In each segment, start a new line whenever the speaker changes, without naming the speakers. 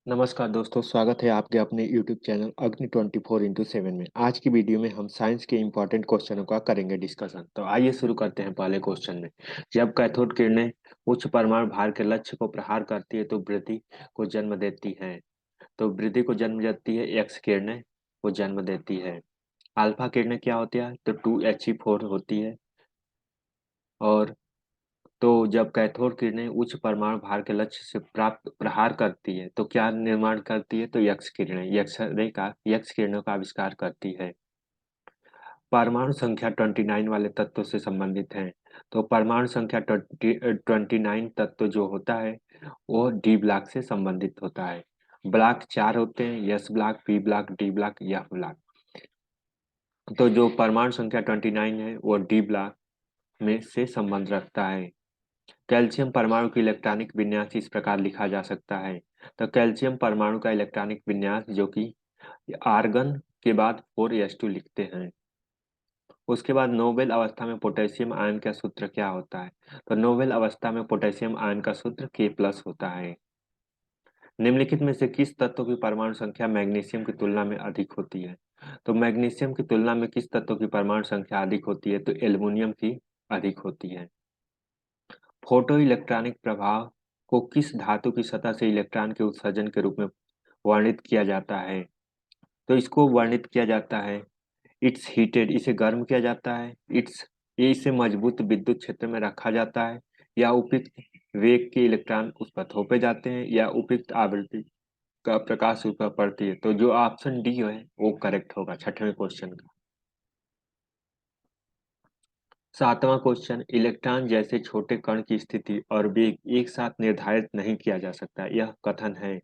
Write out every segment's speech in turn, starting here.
नमस्कार दोस्तों, स्वागत है आपके अपने YouTube चैनल अग्नि 24x7 में। आज की वीडियो में हम साइंस के इम्पोर्टेंट क्वेश्चनों का करेंगे डिस्कशन। तो आइए शुरू करते हैं पहले क्वेश्चन में। जब कैथोड किरणें उच्च परमाणु भार के लक्ष्य को प्रहार करती है तो वृद्धि को जन्म देती है। तो वृद्धि को जन्म देती है एक्स किरणें को जन्म देती है। अल्फा किरणें क्या होती है? तो 2He4 होती है। और तो जब कैथोड किरणें उच्च परमाणु भार के लक्ष्य से प्राप्त प्रहार करती है तो क्या निर्माण करती है? तो यक्स किरणें यक्स किरणों का आविष्कार करती है। परमाणु संख्या 29 वाले तत्व से संबंधित है। तो परमाणु संख्या 29 तत्व जो होता है वो डी ब्लॉक से संबंधित होता है। ब्लॉक चार होते हैं: S block, P block, D block, F block. तो जो परमाणु संख्या 29 है वो डी ब्लॉक में से संबंध रखता है। कैल्शियम परमाणु की इलेक्ट्रॉनिक विन्यास इस प्रकार लिखा जा सकता है। तो कैल्शियम परमाणु का इलेक्ट्रॉनिक विन्यास जो कि आर्गन के बाद 4s2 लिखते हैं। उसके बाद नोबेल अवस्था में पोटेशियम आयन का सूत्र क्या होता है? तो नोबेल अवस्था में पोटेशियम आयन का सूत्र K+ होता है। निम्नलिखित में से किस तत्व की परमाणु संख्या मैग्नीशियम की तुलना में अधिक होती है? तो मैग्नीशियम की तुलना में किस तत्व की परमाणु संख्या अधिक होती है? तो एल्युमिनियम की अधिक होती है। फोटो इलेक्ट्रॉनिक प्रभाव को किस धातु की सतह से इलेक्ट्रॉन के उत्सर्जन के रूप में वर्णित किया जाता है? तो इसको वर्णित किया जाता है इट्स हीटेड, इसे गर्म किया जाता है। इसे मजबूत विद्युत क्षेत्र में रखा जाता है, या उपयुक्त वेग के इलेक्ट्रॉन उस पर थोपे जाते हैं, या उपयुक्त आवृत्ति का प्रकाश उस पर पड़ती है। तो जो ऑप्शन डी है वो करेक्ट होगा छठवें क्वेश्चन का। सातवां क्वेश्चन, इलेक्ट्रॉन जैसे छोटे कण की स्थिति और वेग एक साथ निर्धारित नहीं किया जा सकता, यह कथन है।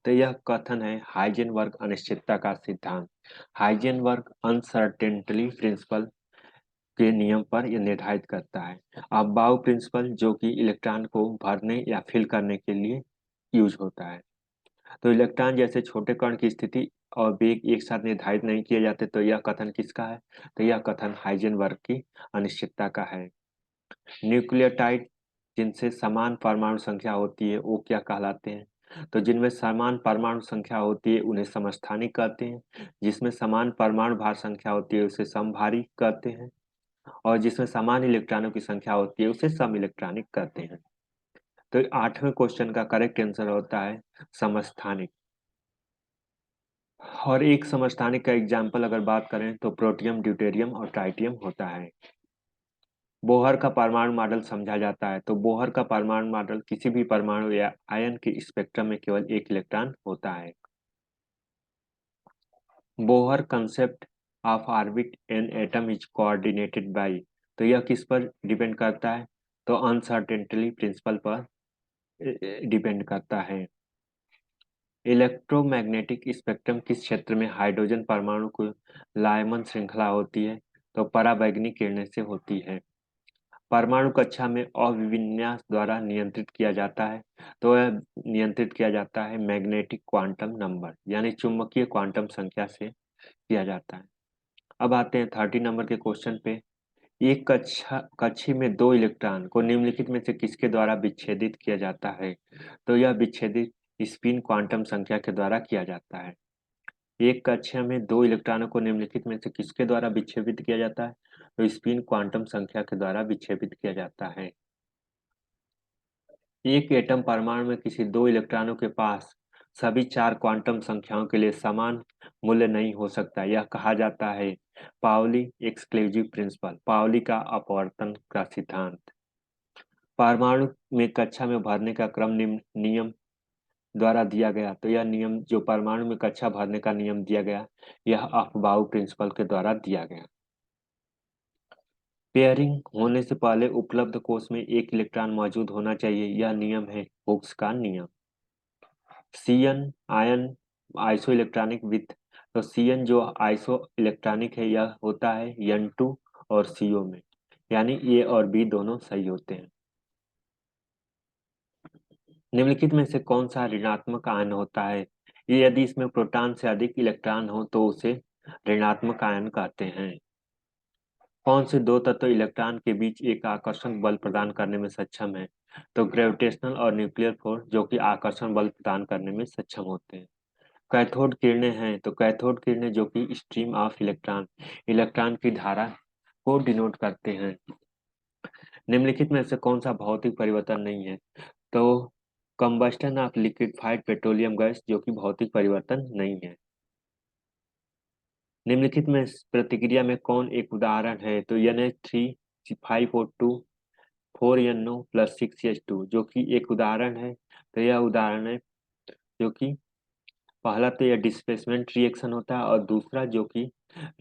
तो यह कथन है हाइजेनबर्ग अनिश्चितता का सिद्धांत। हाइजेनबर्ग अनसर्टेनिटी प्रिंसिपल के नियम पर यह निर्धारित करता है। अब बाउ प्रिंसिपल जो कि इलेक्ट्रॉन को भरने या फिल करने के लिए यूज होता है। तो इलेक्ट्रॉन जैसे छोटे कण की स्थिति और वेग एक साथ निर्धारित नहीं किए जाते, तो यह कथन किसका है? तो यह कथन हाइजेनबर्ग की अनिश्चितता का है। न्यूक्लियोटाइड जिनसे समान परमाणु संख्या होती है वो क्या कहलाते हैं? तो जिनमें समान परमाणु संख्या होती है उन्हें समस्थानिक कहते हैं। जिसमें समान परमाणु भार संख्या होती है उसे समभारी कहते हैं। और जिसमें समान इलेक्ट्रॉनों की संख्या होती है उसे सम इलेक्ट्रॉनिक कहते हैं। तो आठवें क्वेश्चन का करेक्ट आंसर होता है समस्थानिक। और एक समस्थानिक का एग्जाम्पल अगर बात करें तो प्रोटियम, ड्यूटेरियम और ट्राइटियम होता है। बोहर का परमाणु मॉडल समझा जाता है। तो बोहर का परमाणु मॉडल किसी भी परमाणु या आयन के स्पेक्ट्रम में केवल एक इलेक्ट्रॉन होता है। Bohr concept of orbit an atom is coordinated by, तो यह किस पर डिपेंड करता है? तो अनसर्टेनिटी प्रिंसिपल पर डिपेंड करता है। इलेक्ट्रोमैग्नेटिक स्पेक्ट्रम किस क्षेत्र में हाइड्रोजन परमाणु को लाइमन श्रृंखला होती है? तो पराबैंगनी किरणें से होती है। परमाणु कक्षा में अभिविन्यास द्वारा नियंत्रित किया जाता है। तो यह नियंत्रित किया जाता है मैग्नेटिक क्वांटम नंबर यानी चुंबकीय क्वांटम संख्या से किया जाता है। अब आते हैं 30 नंबर के क्वेश्चन पे। एक कक्षी में दो इलेक्ट्रॉन को निम्नलिखित में से किसके द्वारा विच्छेदित किया जाता है? तो यह विच्छेदित स्पिन क्वांटम संख्या के द्वारा किया जाता है। एक कक्षा में दो इलेक्ट्रॉनों को निम्नलिखित में से किसके द्वारा विच्छेदित किया जाता है? तो स्पिन क्वांटम संख्या के द्वारा विच्छेदित किया जाता है। एक एटम परमाणु में किसी दो इलेक्ट्रॉनों के पास सभी चार क्वांटम संख्याओं के लिए समान मूल्य नहीं हो सकता, यह कहा जाता है पाउली एक्सक्लूसिव प्रिंसिपल, पाउली का अपवर्तन का सिद्धांत। परमाणु में कक्षा में भरने का क्रम निम्न नियम द्वारा दिया गया। तो यह नियम जो परमाणु में कक्षा भरने का नियम दिया गया, यह अफबाउ प्रिंसिपल के द्वारा दिया गया। पेयरिंग होने से पहले उपलब्ध कोश में एक इलेक्ट्रॉन मौजूद होना चाहिए, यह नियम है हुक्स का नियम। CN ion iso electronic with, तो सीएन जो आइसो इलेक्ट्रॉनिक है यह होता है N2 और CO में, यानी ए और बी दोनों सही होते हैं। निम्नलिखित में से कौन सा ऋणात्मक आयन होता है? ये यदि इसमें प्रोटॉन से अधिक इलेक्ट्रॉन हो तो उसे ऋणात्मक आयन कहते हैं। कौन से दो तत्व इलेक्ट्रॉन के बीच एक आकर्षण बल प्रदान करने में सक्षम है? तो ग्रेविटेशनल और न्यूक्लियर फोर्स जो कि आकर्षण बल प्रदान करने में सक्षम होते हैं। कैथोड किरणें हैं, तो कैथोड किरणें जो कि स्ट्रीम ऑफ इलेक्ट्रॉन इलेक्ट्रॉन की धारा को डिनोट करते हैं। निम्नलिखित में से कौन सा भौतिक परिवर्तन नहीं है? तो combustion of liquefied petroleum gas जो कि भौतिक परिवर्तन नहीं है। निम्नलिखित में प्रतिक्रिया में कौन एक उदाहरण है? तो NH3 5O2 4NO plus 6H2 जो कि एक उदाहरण है। तो यह उदाहरण है जो कि पहला तो यह डिस्प्लेसमेंट रिएक्शन होता है और दूसरा जो कि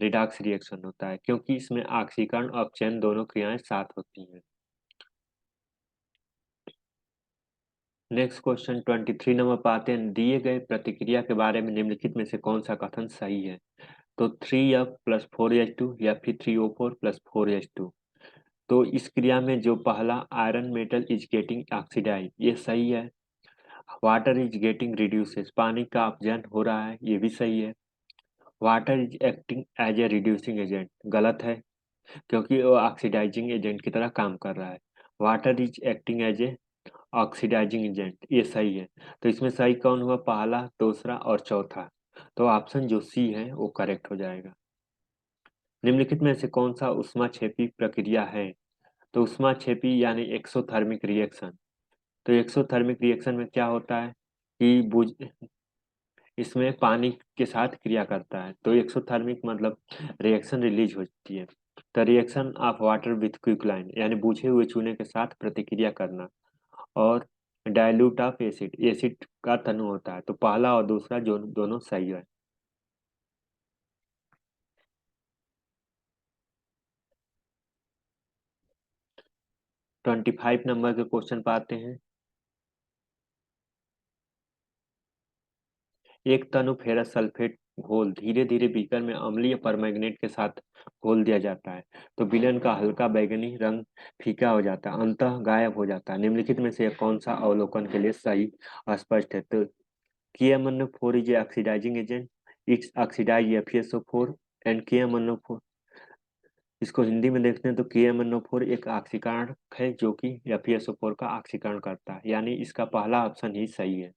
रिडॉक्स रिएक्शन होता है, क्योंकि इसमें ऑक्सीकरण और अपचयन दोनों क्रियाएं साथ होती हैं। नेक्स्ट क्वेश्चन 23 नंबर पाते हैं, दिए गए प्रतिक्रिया के बारे में निम्नलिखित में से कौन सा कथन सही है? तो 3F+4H2 या फिर 3O4+4H2। तो इस क्रिया में जो पहला iron metal is getting oxidise, ये सही है। वाटर इज गेटिंग रिड्यूसेस, पानी का अपघटन हो रहा है, ये भी सही है। Water is acting as a reducing agent, गलत है, क्योंकि वो ऑक्सीडाइजिंग एजेंट की तरह काम कर रहा है। Water is acting as a oxidising agent, ये सही है। तो इसमें सही कौन हुआ? पहला, दूसरा और चौथा। तो ऑप्शन जो सी है वो करेक्ट हो जाएगा। निम्नलिखित में से कौन सा ऊष्माक्षेपी प्रक्रिया है? तो ऊष्माक्षेपी यानी एक्सोथर्मिक रिएक्शन। तो एक्सोथर्मिक रिएक्शन में क्या होता है कि बुझ इसमें पानी के साथ क्रिया करता है, तो एक्सोथर्मिक मतलब रिएक्शन रिलीज होती है। तो रिएक्शन ऑफ वाटर विथ क्विकलाइन यानी बुझे हुए चूने के साथ प्रतिक्रिया करना, और डाइल्यूट ऑफ एसिड, एसिड का तनु होता है। तो पहला और दूसरा जो दोनों सही है। 25 नंबर के क्वेश्चन पाते हैं। एक तनु फेरस सल्फेट घोल धीरे धीरे बीकर में अम्लीय परमैंगनेट के साथ घोल दिया जाता है, तो विलयन का हल्का बैंगनी रंग फीका हो जाता है, अंततः गायब हो जाता है। निम्नलिखित में से यह कौन सा अवलोकन के लिए सही स्पष्ट है? तो KMnO4 is oxidising agent, it's oxidise FeSO4 and KMnO4। इसको हिंदी में देखते हैं तो KMnO4 एक ऑक्सीकरण है जो कि FeSO4 का ऑक्सीकरण करता है, यानी इसका पहला ऑप्शन ही सही है।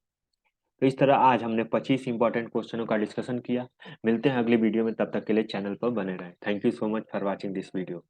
तो इस तरह आज हमने 25 इंपॉर्टेंट क्वेश्चनों का डिस्कशन किया। मिलते हैं अगली वीडियो में, तब तक के लिए चैनल पर बने रहें। Thank you so much for watching this video.